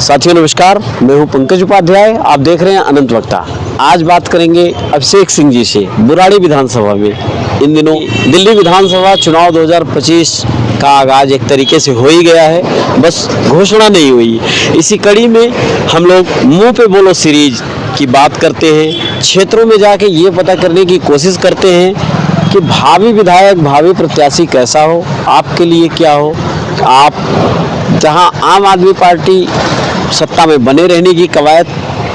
साथियों नमस्कार, मैं हूं पंकज उपाध्याय। आप देख रहे हैं अनंत वक्ता। आज बात करेंगे अभिषेक सिंह जी से बुराड़ी विधानसभा में। इन दिनों दिल्ली विधानसभा चुनाव 2025 का आगाज एक तरीके से हो ही गया है, बस घोषणा नहीं हुई। इसी कड़ी में हम लोग मुंह पे बोलो सीरीज की बात करते हैं। क्षेत्रों में जाके ये पता करने की कोशिश करते हैं कि भावी विधायक, भावी प्रत्याशी कैसा हो, आपके लिए क्या हो। आप जहां आम आदमी पार्टी सत्ता में बने रहने की कवायद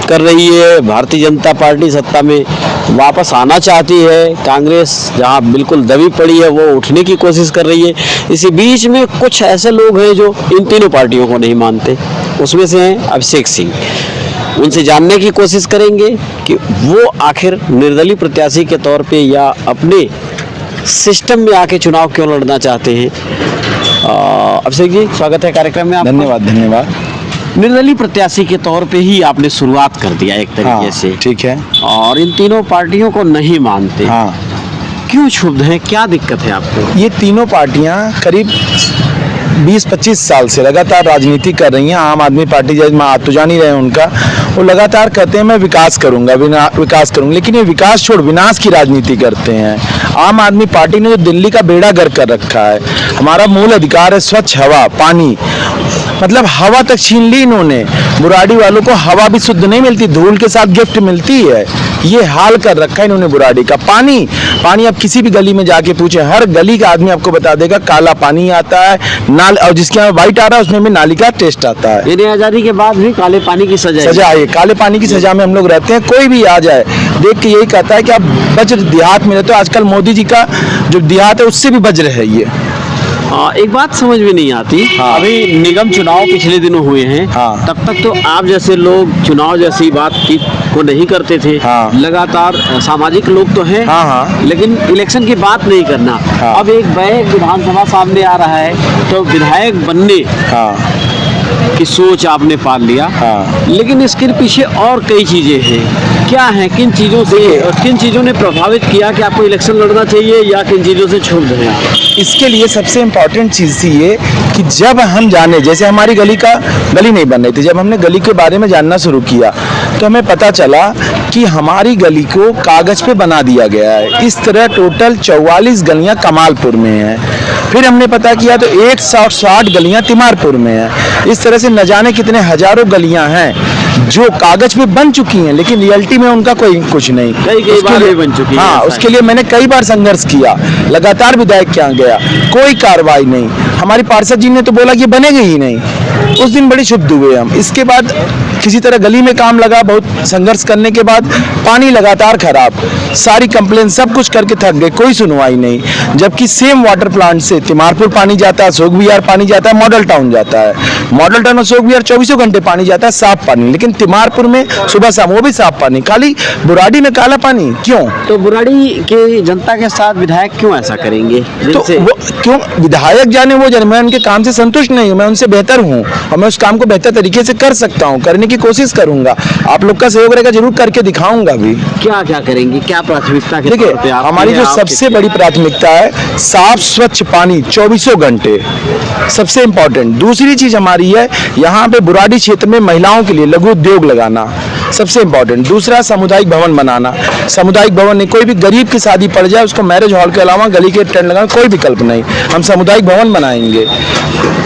कर रही है, भारतीय जनता पार्टी सत्ता में वापस आना चाहती है, कांग्रेस जहां बिल्कुल दबी पड़ी है वो उठने की कोशिश कर रही है। इसी बीच में कुछ ऐसे लोग हैं जो इन तीनों पार्टियों को नहीं मानते। उसमें से हैं अभिषेक सिंह। उनसे जानने की कोशिश करेंगे कि वो आखिर निर्दलीय प्रत्याशी के तौर पे या अपने सिस्टम में आके चुनाव क्यों लड़ना चाहते हैं। अभिषेक जी, स्वागत है कार्यक्रम में। धन्यवाद। निर्दलीय प्रत्याशी के तौर पे ही आपने शुरुआत कर दिया एक तरीके से, ठीक है। और इन तीनों पार्टियों को नहीं मानते। क्यों क्षुब्ध हैं, क्या दिक्कत है आपको? ये तीनों पार्टियां करीब 20-25 साल से लगातार राजनीति कर रही हैं। आम आदमी पार्टी, जैसे आप तो जान ही रहे हैं उनका, वो लगातार कहते हैं मैं विकास करूंगा, विकास करूंगा, लेकिन ये विकास छोड़ विनाश की राजनीति करते हैं। आम आदमी पार्टी ने जो दिल्ली का बेड़ा गर्क कर रखा है, हमारा मूल अधिकार है स्वच्छ हवा, पानी, मतलब हवा तक छीन ली इन्होंने। बुराड़ी वालों को हवा भी शुद्ध नहीं मिलती, धूल के साथ गिफ्ट मिलती है। ये हाल कर रखा है इन्होंने बुराड़ी का। पानी अब किसी भी गली में जाके पूछे, हर गली का आदमी आपको बता देगा काला पानी आता है, नाल, और जिसके यहाँ व्हाइट आ रहा है उसमें भी नाली का टेस्ट आता है। इन्हें आजादी के बाद भी काले पानी की सजा है। काले पानी की सजा में हम लोग रहते हैं। कोई भी आ जाए देख के यही कहता है कि आप वज्र देहात में रहते हो। आजकल मोदी जी का जो देहात है उससे भी वज्र है ये। एक बात समझ में नहीं आती। अभी निगम चुनाव पिछले दिनों हुए हैं, तब तक तो आप जैसे लोग चुनाव जैसी बात की को नहीं करते थे। लगातार सामाजिक लोग तो हैं, लेकिन इलेक्शन की बात नहीं करना। अब एक बैग विधानसभा सामने आ रहा है तो विधायक बनने की सोच आपने पाल लिया, लेकिन इसके पीछे और कई चीजें हैं। क्या है, किन चीजों से और किन चीजों ने प्रभावित किया कि आपको इलेक्शन लड़ना चाहिए, या किन चीजों से छूट रहे हैं? इसके लिए सबसे इम्पोर्टेंट चीज़ थी ये कि जब हम जाने, जैसे हमारी गली नहीं बन रही थी, जब हमने गली के बारे में जानना शुरू किया तो हमें पता चला कि हमारी गली को कागज पे बना दिया गया है। इस तरह टोटल 44 गलियां कमालपुर में हैं। फिर हमने पता किया तो 160 गलियां तिमारपुर में हैं। इस तरह से न जाने कितने हजारों गलियां हैं जो कागज पे बन चुकी हैं, लेकिन रियलिटी में उनका कोई कुछ नहीं। कई बार बन चुकी है। उसके लिए मैंने कई बार संघर्ष किया, लगातार विधायक के यहाँ गया, कोई कार्रवाई नहीं। हमारी पार्षद जी ने तो बोला कि बनेगी ही नहीं। उस दिन बड़ी क्षुब्ध हुए हम। इसके बाद किसी तरह गली में काम लगा, बहुत संघर्ष करने के बाद पानी लगातार खराब, सारी कंप्लेन सब कुछ करके थक गए, कोई सुनवाई नहीं। जबकि सेम वाटर प्लांट से तिमारपुर पानी जाता है, अशोक विहार पानी जाता है, मॉडल टाउन जाता है। मॉडल टाउन अशोक विहार 24 घंटे पानी जाता है, साफ पानी, लेकिन तिमारपुर में सुबह शाम वो भी साफ पानी, खाली बुराड़ी में काला पानी। क्यों? तो बुराड़ी के जनता के साथ विधायक क्यों ऐसा करेंगे? तो वो क्यों विधायक जाने, वो जाने। मैं उनके काम से संतुष्ट नहीं हूँ, मैं उनसे बेहतर हूँ और मैं उस काम को बेहतर तरीके से कर सकता हूँ, करने की कोशिश करूंगा। आप लोग का सहयोग रहेगा, जरूर करके दिखाऊंगा भी। क्या क्या करेंगे, क्या प्राथमिकता? देखिए, हमारी जो सबसे बड़ी प्राथमिकता है साफ स्वच्छ पानी 24 घंटे, सबसे इम्पोर्टेंट। दूसरी चीज हमारी है यहाँ पे बुराड़ी क्षेत्र में महिलाओं के लिए लघु उद्योग लगाना, सबसे इम्पोर्टेंट। दूसरा, सामुदायिक भवन बनाना। सामुदायिक भवन नहीं, कोई भी गरीब की शादी पड़ जाए उसको मैरिज हॉल के अलावा गली के टेंट लगाना कोई विकल्प नहीं, हम सामुदायिक भवन बनाएंगे।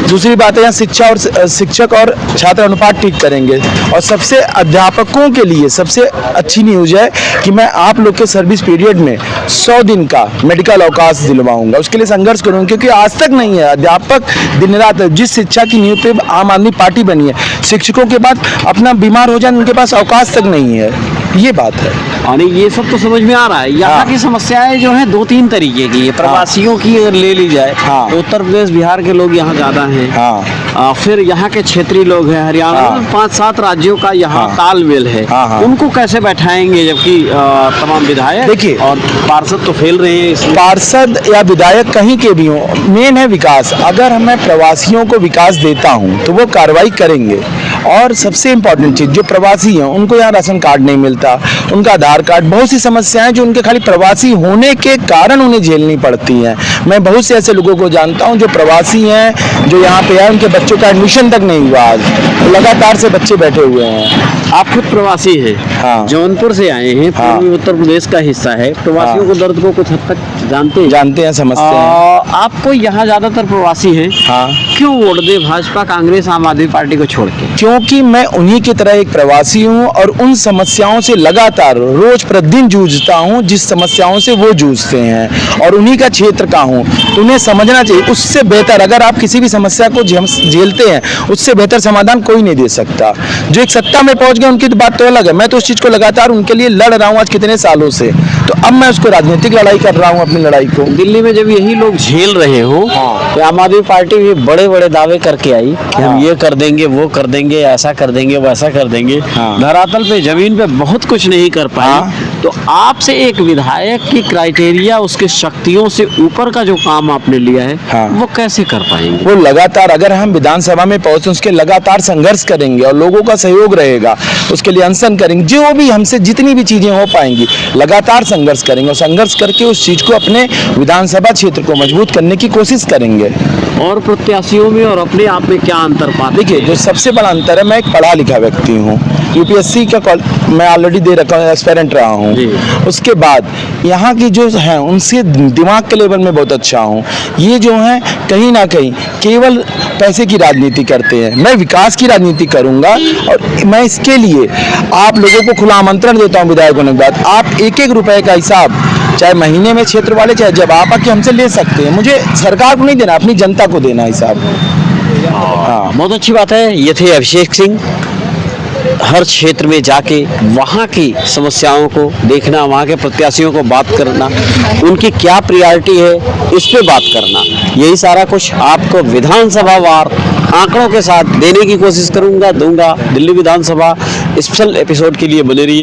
दूसरी बात है, यहाँ शिक्षक और छात्र अनुपात ठीक करेंगे। और सबसे अध्यापकों के लिए सबसे अच्छी न्यूज है कि मैं आप लोग के सर्विस पीरियड में 100 दिन का मेडिकल अवकाश दिलवाऊंगा। उसके लिए संघर्ष करूंगा, क्योंकि आज तक नहीं है। अध्यापक दिन रात जिस शिक्षा की नींव पे आम आदमी पार्टी बनी है, शिक्षकों के बाद अपना बीमार हो जाए उनके पास अवकाश तक नहीं है। ये बात है। और ये सब तो समझ में आ रहा है। यहाँ की समस्याएं जो हैं 2-3 तरीके की है। प्रवासियों की अगर ले ली जाए तो उत्तर प्रदेश बिहार के लोग यहाँ ज्यादा हैं। फिर यहाँ के क्षेत्रीय लोग हैं, हरियाणा, 5-7 राज्यों का यहाँ तालमेल है। उनको कैसे बैठाएंगे, जबकि तमाम विधायक देखिए और पार्षद तो फेल रहे हैं। पार्षद या विधायक कहीं के भी हो, मेन है विकास। अगर मैं प्रवासियों को विकास देता हूँ तो वो कार्रवाई करेंगे। और सबसे इम्पोर्टेंट चीज़, जो प्रवासी हैं उनको यहाँ राशन कार्ड नहीं मिलता, उनका आधार कार्ड, बहुत सी समस्याएं जो उनके खाली प्रवासी होने के कारण उन्हें झेलनी पड़ती हैं। मैं बहुत से ऐसे लोगों को जानता हूँ जो प्रवासी हैं, जो यहाँ पे आए, उनके बच्चों का एडमिशन तक नहीं हुआ आज, तो लगातार से बच्चे बैठे हुए हैं। आप खुद प्रवासी हैं, हाँ। जौनपुर से आए हैं, हाँ। पूर्वी उत्तर प्रदेश का हिस्सा है, प्रवासियों को दर्द को कुछ हद तक जानते हैं, समझते हैं। आपको यहाँ ज्यादातर प्रवासी हैं, हाँ। क्यों वोट दे भाजपा, कांग्रेस, आम आदमी पार्टी को छोड़ के? क्योंकि मैं उन्हीं की तरह एक प्रवासी हूँ और उन समस्याओं से लगातार रोज प्रतिदिन जूझता हूँ जिस समस्याओं से वो जूझते हैं, और उन्हीं का क्षेत्र का हूँ, तो उन्हें समझना चाहिए। उससे बेहतर, अगर आप किसी भी समस्या को झेलते हैं, उससे बेहतर समाधान कोई नहीं दे सकता। जो एक सत्ता में पहुंच गए उनकी तो बात तो अलग है, मैं तो उस चीज को लगातार उनके लिए लड़ रहा हूँ आज कितने सालों से, तो अब मैं उसको राजनीतिक लड़ाई कर रहा हूँ, अपनी लड़ाई को। दिल्ली में जब यही लोग झेल रहे हो, हाँ। तो आम आदमी पार्टी भी बड़े बड़े दावे करके आई कि हम हाँ। ये कर देंगे, वो कर देंगे, ऐसा कर देंगे, वैसा कर देंगे। हाँ। धरातल पे, जमीन पे बहुत कुछ नहीं कर पाए। हाँ। तो आपसे एक विधायक की क्राइटेरिया, उसके शक्तियों से ऊपर का जो काम आपने लिया है, हाँ। वो कैसे कर पाएंगे? वो लगातार, अगर हम विधानसभा में पहुंचे, उसके लगातार संघर्ष करेंगे और लोगों का सहयोग रहेगा, उसके लिए अनशन करेंगे, जो भी हमसे जितनी भी चीजें हो पाएंगी लगातार संघर्ष करेंगे, और संघर्ष करके उस चीज को, अपने विधानसभा क्षेत्र को मजबूत करने की कोशिश करेंगे। और प्रत्याशियों में और अपने आप में क्या अंतर पाते? देखिए, जो सबसे बड़ा अंतर है, मैं एक पढ़ा लिखा व्यक्ति हूँ, यूपीएससी का मैं ऑलरेडी दे रखा हूँ, एस्पिरेंट रहा हूँ। उसके बाद यहाँ की जो हैं उनसे दिमाग के लेवल में बहुत अच्छा हूँ। ये जो हैं कहीं ना कहीं केवल पैसे की राजनीति करते हैं, मैं विकास की राजनीति करूँगा, और मैं इसके लिए आप लोगों को खुला आमंत्रण देता हूँ विधायक होने के बाद, आप एक एक रुपए का हिसाब, चाहे महीने में क्षेत्र वाले, चाहे जब आप आके हमसे ले सकते हैं। मुझे सरकार को नहीं देना, अपनी जनता को देना हिसाब। हाँ, बहुत अच्छी बात है। ये थे अभिषेक सिंह। हर क्षेत्र में जाके वहाँ की समस्याओं को देखना, वहाँ के प्रत्याशियों को बात करना, उनकी क्या प्रायोरिटी है इस पे बात करना, यही सारा कुछ आपको विधानसभा वार आंकड़ों के साथ देने की कोशिश दूंगा। दिल्ली विधानसभा स्पेशल एपिसोड के लिए बने रहिए।